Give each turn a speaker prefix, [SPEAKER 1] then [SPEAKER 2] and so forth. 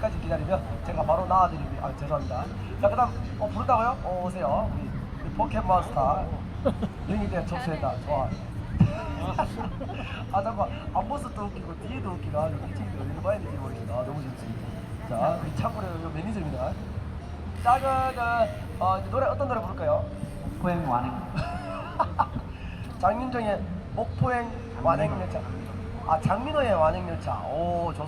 [SPEAKER 1] 까지 기다리면 제가 바로 나와드립니다. 아, 죄송합니다. 자, 그다음 부른다고요? 오세요. 우리 포켓몬스터 능이 대한 접수했다. 좋아. 아 잠깐 앞모습도 웃기고 뒤에도 웃기고 아주 미치겠네. 어디로 봐야 될지 모르겠다. 아, 너무 좋습니다. 자, 우리 참고로 매니저입니다. 자, 이제 노래 어떤 노래 부를까요?
[SPEAKER 2] 목포행 완행.
[SPEAKER 1] 장윤정의 목포행 완행열차. 아, 장민호의 완행열차. 오, 좋습니다.